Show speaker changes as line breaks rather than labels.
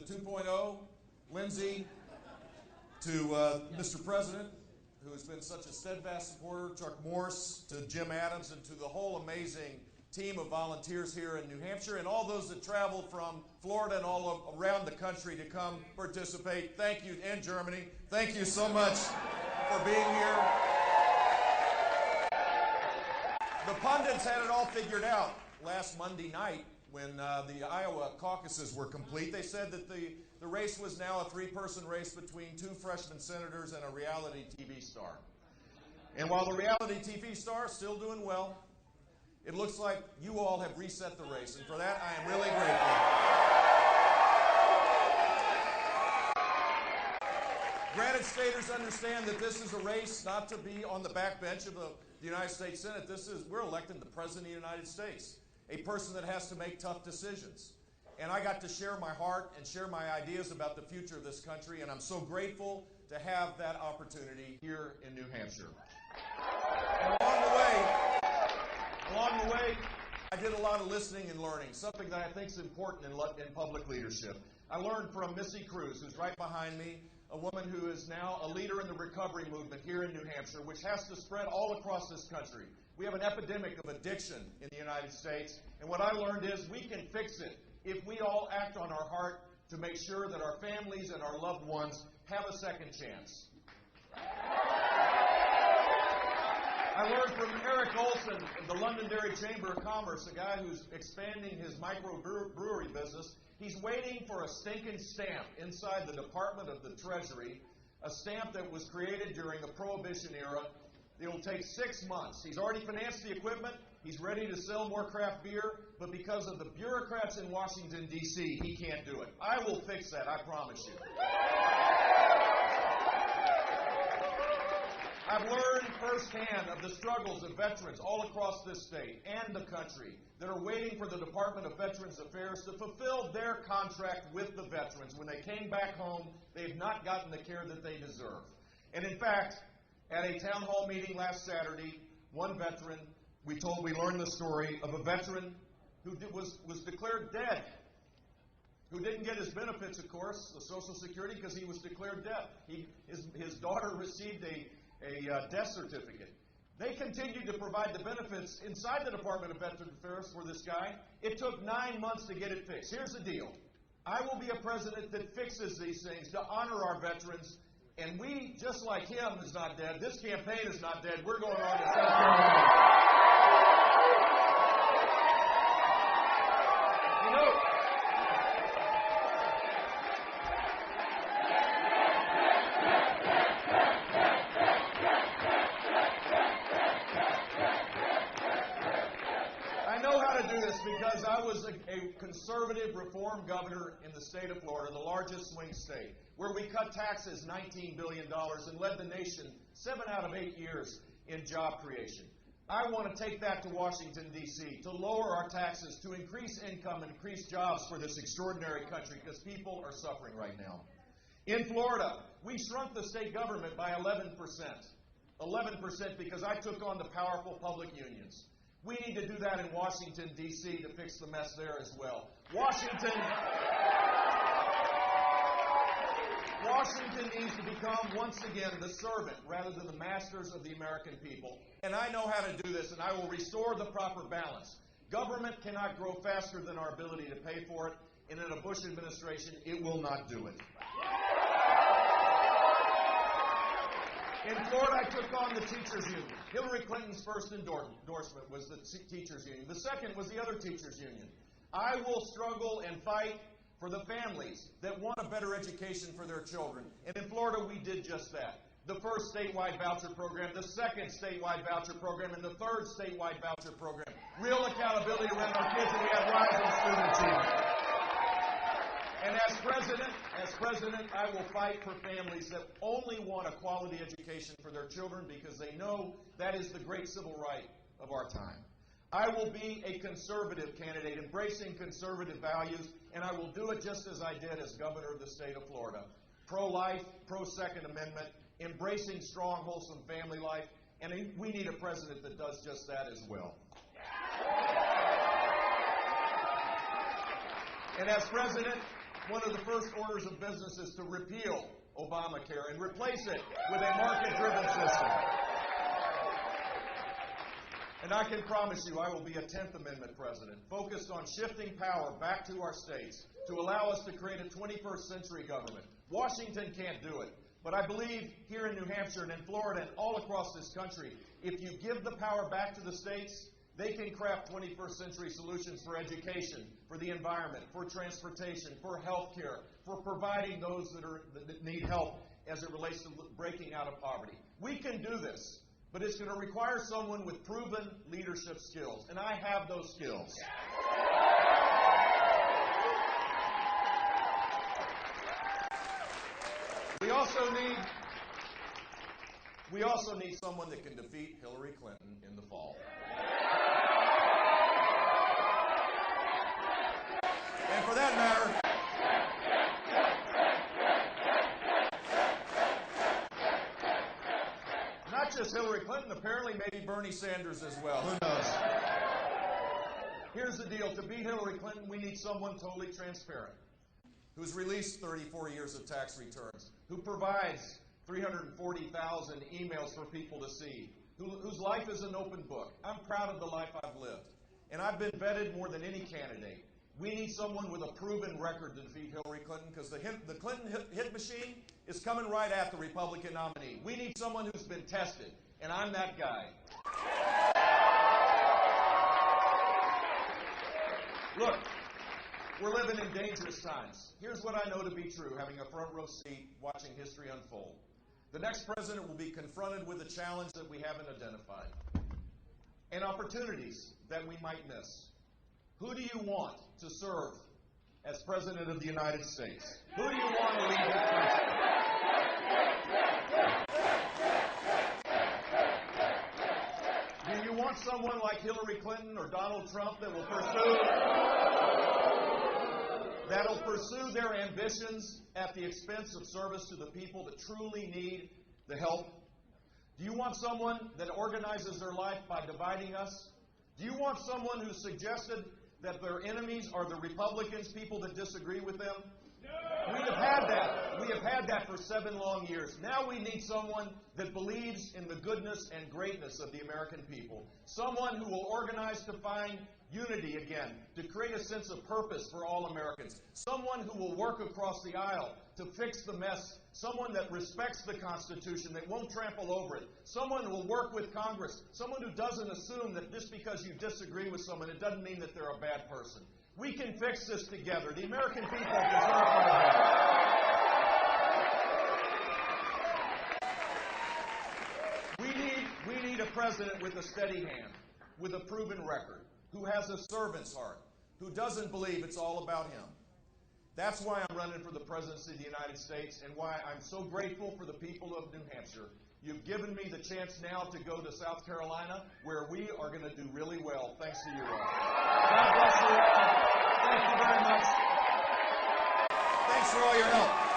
to 2.0, Lindsay, to Mr. President, who has been such a steadfast supporter, Chuck Morse, to Jim Adams, and to the whole amazing team of volunteers here in New Hampshire, and all those that traveled from Florida and all around the country to come participate. Thank you, and Germany. Thank you so much for being here. The pundits had it all figured out last Monday night when the Iowa caucuses were complete. They said that the race was now a three-person race between two freshman senators and a reality TV star. And while the reality TV star is still doing well, it looks like you all have reset the race, and for that I am really grateful. Granted, staters understand that this is a race not to be on the backbench of the United States Senate. We're electing the President of the United States, a person that has to make tough decisions. And I got to share my heart and share my ideas about the future of this country, and I'm so grateful to have that opportunity here in New Hampshire. And along the way, I did a lot of listening and learning, something that I think is important in public leadership. I learned from Missy Cruz, who's right behind me, a woman who is now a leader in the recovery movement here in New Hampshire, which has to spread all across this country. We have an epidemic of addiction in the United States, and what I learned is we can fix it if we all act on our heart to make sure that our families and our loved ones have a second chance. I learned from Eric Olson of the Londonderry Chamber of Commerce, a guy who's expanding his microbrewery business. He's waiting for a stinking stamp inside the Department of the Treasury, a stamp that was created during the Prohibition era. It'll take 6 months. He's already financed the equipment. He's ready to sell more craft beer, but because of the bureaucrats in Washington, D.C., he can't do it. I will fix that, I promise you. I've learned firsthand of the struggles of veterans all across this state and the country that are waiting for the Department of Veterans Affairs to fulfill their contract with the veterans. When they came back home, they have not gotten the care that they deserve. And in fact, at a town hall meeting last Saturday, one veteran, we learned the story of a veteran who was declared dead, who didn't get his benefits, of course, the Social Security, because he was declared dead. His daughter received a death certificate. They continued to provide the benefits inside the Department of Veterans Affairs for this guy. It took 9 months to get it fixed. Here's the deal. I will be a president that fixes these things to honor our veterans, and we, just like him, is not dead. This campaign is not dead. We're going on to South Carolina. You know, because I was a conservative reform governor in the state of Florida, the largest swing state, where we cut taxes $19 billion and led the nation 7 out of 8 years in job creation. I want to take that to Washington, D.C., to lower our taxes, to increase income and increase jobs for this extraordinary country, because people are suffering right now. In Florida, we shrunk the state government by 11%. 11% because I took on the powerful public unions. We need to do that in Washington, D.C. to fix the mess there as well. Washington needs to become, once again, the servant rather than the masters of the American people. And I know how to do this, and I will restore the proper balance. Government cannot grow faster than our ability to pay for it, and in a Bush administration, it will not do it. In Florida, I took on the teachers' union. Hillary Clinton's first endorsement was the teachers' union. The second was the other teachers' union. I will struggle and fight for the families that want a better education for their children. And in Florida, we did just that. The first statewide voucher program, the second statewide voucher program, and the third statewide voucher program. Real accountability around our kids, and we have rising student achievement. And as president, I will fight for families that only want a quality education for their children because they know that is the great civil right of our time. I will be a conservative candidate, embracing conservative values, and I will do it just as I did as governor of the state of Florida. Pro-life, pro-Second Amendment, embracing strong, wholesome family life, and we need a president that does just that as well. And as president, one of the first orders of business is to repeal Obamacare and replace it with a market-driven system. And I can promise you I will be a 10th Amendment president, focused on shifting power back to our states to allow us to create a 21st century government. Washington can't do it. But I believe here in New Hampshire and in Florida and all across this country, if you give the power back to the states, they can craft 21st century solutions for education, for the environment, for transportation, for health care, for providing those that need help as it relates to breaking out of poverty. We can do this, but it's going to require someone with proven leadership skills, and I have those skills. We also need someone that can defeat Hillary Clinton in the fall. And for that matter, not just Hillary Clinton, apparently maybe Bernie Sanders as well. Who knows? Here's the deal. To beat Hillary Clinton, we need someone totally transparent, who's released 34 years of tax returns, who provides 340,000 emails for people to see, whose life is an open book. I'm proud of the life I've lived, and I've been vetted more than any candidate. We need someone with a proven record to defeat Hillary Clinton, because the Clinton hit machine is coming right at the Republican nominee. We need someone who's been tested, and I'm that guy. Look, we're living in dangerous times. Here's what I know to be true, having a front row seat watching history unfold. The next president will be confronted with a challenge that we haven't identified, and opportunities that we might miss. Who do you want to serve as President of the United States? Who do you want to lead this country? Do you want someone like Hillary Clinton or Donald Trump that'll pursue their ambitions at the expense of service to the people that truly need the help? Do you want someone that organizes their life by dividing us? Do you want someone who suggested that their enemies are the Republicans, people that disagree with them? We have had that. We have had that for 7 long years. Now we need someone that believes in the goodness and greatness of the American people. Someone who will organize to find unity again, to create a sense of purpose for all Americans. Someone who will work across the aisle to fix the mess. Someone that respects the Constitution, that won't trample over it. Someone who will work with Congress. Someone who doesn't assume that just because you disagree with someone, it doesn't mean that they're a bad person. We can fix this together. The American people deserve our help. We need a president with a steady hand, with a proven record, who has a servant's heart, who doesn't believe it's all about him. That's why I'm running for the presidency of the United States, and why I'm so grateful for the people of New Hampshire. You've given me the chance now to go to South Carolina, where we are going to do really well, thanks to you all. God bless you. Thank you very much. Thanks for all your help.